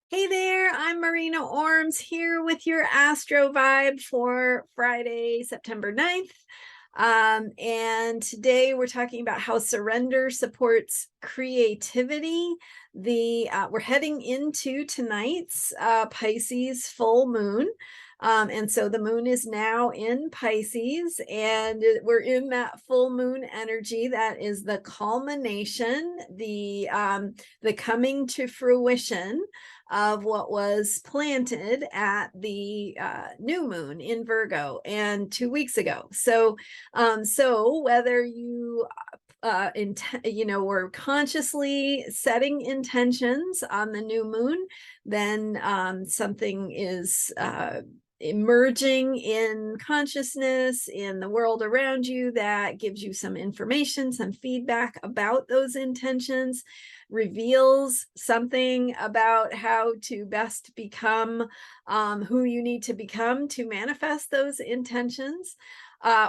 Hey there, I'm Marina Ormes here with your Astro vibe for Friday, September 9th. And today we're talking about how surrender supports creativity. We're heading into tonight's Pisces full moon. And so the moon is now in Pisces, and we're in that full moon energy. That is the culmination, the coming to fruition of what was planted at the new moon in Virgo and 2 weeks ago. So whether you were consciously setting intentions on the new moon, then something is emerging in consciousness in the world around you that gives you some information, some feedback about those intentions, reveals something about how to best become who you need to become to manifest those intentions.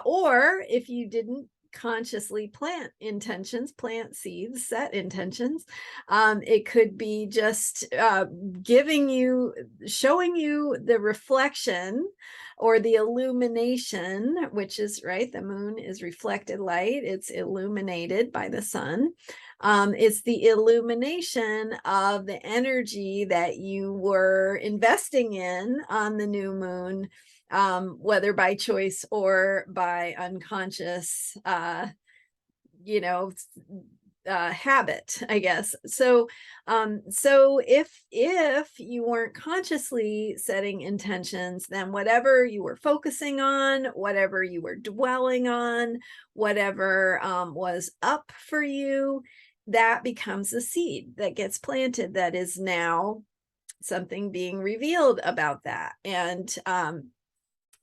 Or if you didn't consciously plant intentions, plant seeds, set intentions, it could be just showing you the reflection or the illumination, which is right. The moon is reflected light. It's illuminated by the sun. It's the illumination of the energy that you were investing in on the new moon, whether by choice or by unconscious, habit, I guess. So if you weren't consciously setting intentions, then whatever you were focusing on, whatever you were dwelling on, whatever was up for you, that becomes a seed that gets planted, that is now something being revealed about that. And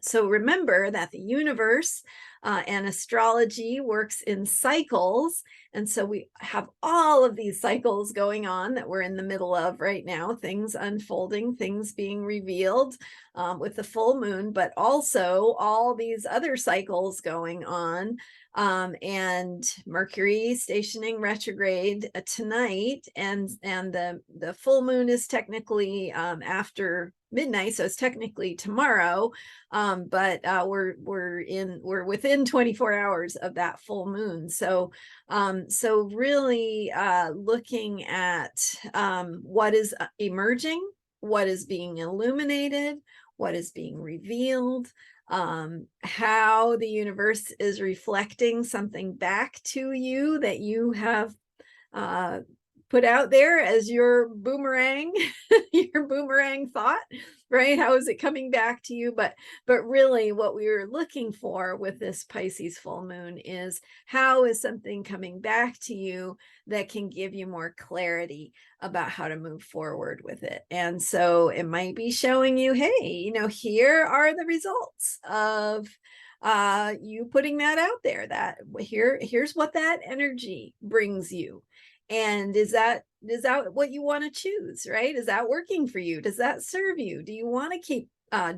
so remember that the universe and astrology works in cycles. And so we have all of these cycles going on that we're in the middle of right now, things unfolding, things being revealed with the full moon, but also all these other cycles going on. And Mercury stationing retrograde tonight, and the full moon is technically after midnight, so it's technically tomorrow, but we're within 24 hours of that full moon. So really looking at what is emerging, what is being illuminated, what is being revealed, how the universe is reflecting something back to you that you have put out there as your boomerang, your boomerang thought, right? How is it coming back to you? But really what we were looking for with this Pisces full moon is, how is something coming back to you that can give you more clarity about how to move forward with it? And so it might be showing you, hey, here are the results of you putting that out there, that here's what that energy brings you. And is that what you want to choose, right? Is that working for you? Does that serve you? Do you want to keep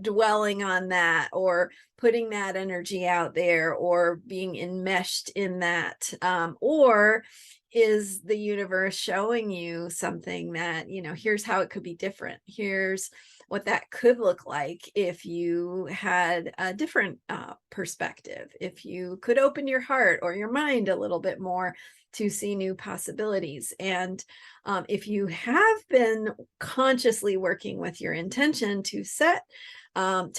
dwelling on that, or putting that energy out there, or being enmeshed in that? Or is the universe showing you something that, here's how it could be different. Here's what that could look like if you had a different perspective, if you could open your heart or your mind a little bit more to see new possibilities. And if you have been consciously working with your intention to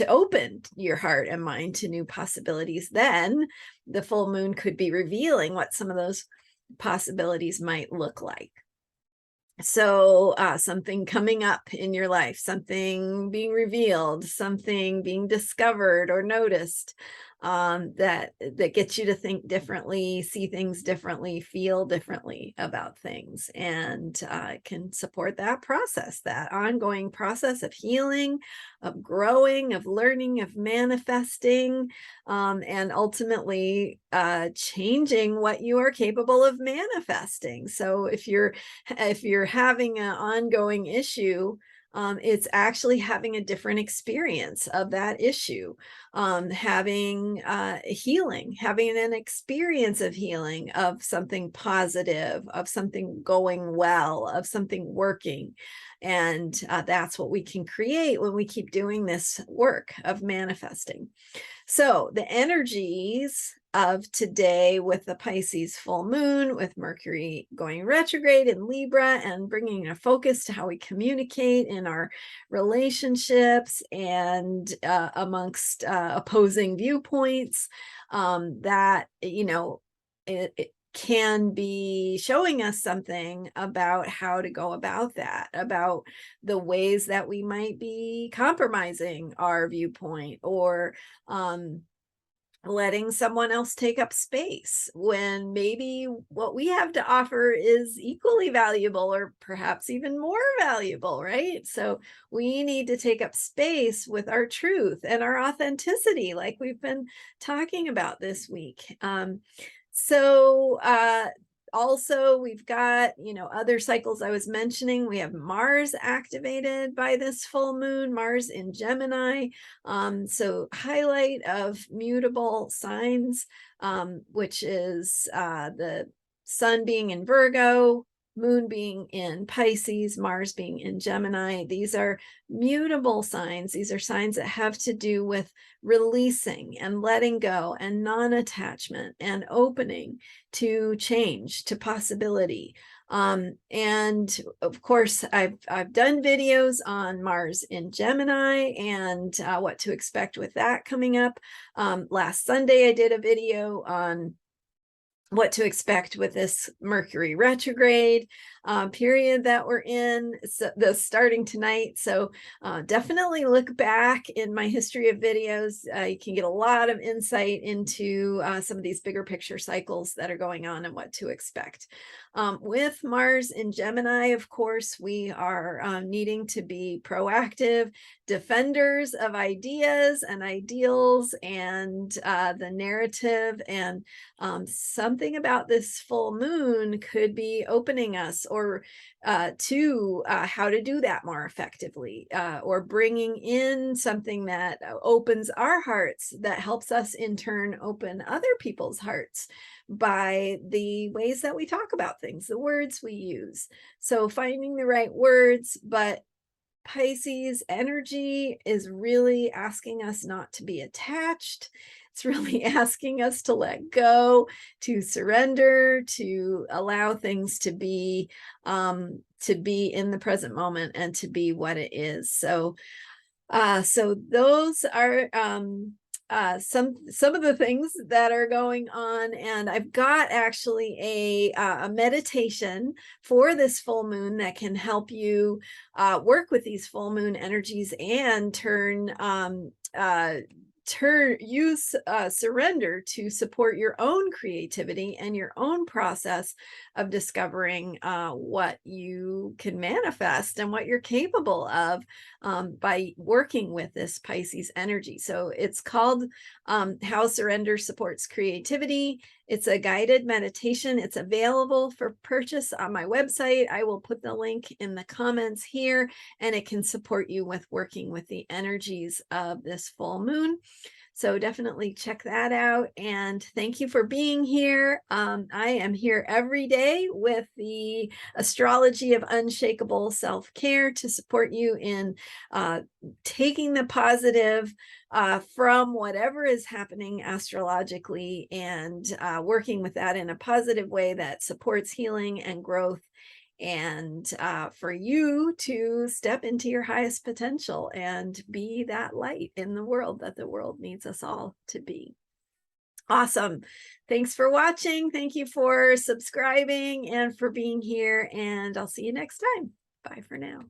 open your heart and mind to new possibilities, then the full moon could be revealing what some of those possibilities might look like. So something coming up in your life, something being revealed, something being discovered or noticed, that gets you to think differently, see things differently, feel differently about things, and can support that process, that ongoing process of healing, of growing, of learning, of manifesting, and ultimately changing what you are capable of manifesting. So if you're having an ongoing issue It's actually having a different experience of that issue, having healing, having an experience of healing, of something positive, of something going well, of something working. And that's what we can create when we keep doing this work of manifesting. So the energies of today, with the Pisces full moon, with Mercury going retrograde in Libra and bringing a focus to how we communicate in our relationships and amongst opposing viewpoints, that, it can be showing us something about how to go about that, about the ways that we might be compromising our viewpoint, or letting someone else take up space when maybe what we have to offer is equally valuable, or perhaps even more valuable, right? So we need to take up space with our truth and our authenticity, like we've been talking about this week. Also, we've got, other cycles I was mentioning. We have Mars activated by this full moon, Mars in Gemini. So highlight of mutable signs, which is the sun being in Virgo, moon being in Pisces, Mars being in Gemini. These are mutable signs. These are signs that have to do with releasing and letting go and non-attachment and opening to change, to possibility. And of course, I've done videos on Mars in Gemini and what to expect with that coming up. Last Sunday, I did a video on what to expect with this Mercury retrograde period that we're in, so the starting tonight. So definitely look back in my history of videos. You can get a lot of insight into some of these bigger picture cycles that are going on and what to expect. With Mars in Gemini, of course, we are needing to be proactive defenders of ideas and ideals and the narrative, and something about this full moon could be opening us or to how to do that more effectively, or bringing in something that opens our hearts, that helps us in turn open other people's hearts by the ways that we talk about things, the words we use. So finding the right words, but Pisces energy is really asking us not to be attached. It's really asking us to let go, to surrender, to allow things to be in the present moment and to be what it is. So those are some of the things that are going on, and I've got actually a meditation for this full moon that can help you work with these full moon energies and use surrender to support your own creativity and your own process of discovering what you can manifest and what you're capable of by working with this Pisces energy. So it's called How Surrender Supports Creativity. It's a guided meditation. It's available for purchase on my website. I will put the link in the comments here, and it can support you with working with the energies of this full moon. So definitely check that out. And thank you for being here. I am here every day with the Astrology of Unshakable Self-Care to support you in taking the positive from whatever is happening astrologically and working with that in a positive way that supports healing and growth, and for you to step into your highest potential and be that light in the world that the world needs us all to be. Awesome. Thanks for watching. Thank you for subscribing and for being here, and I'll see you next time. Bye for now.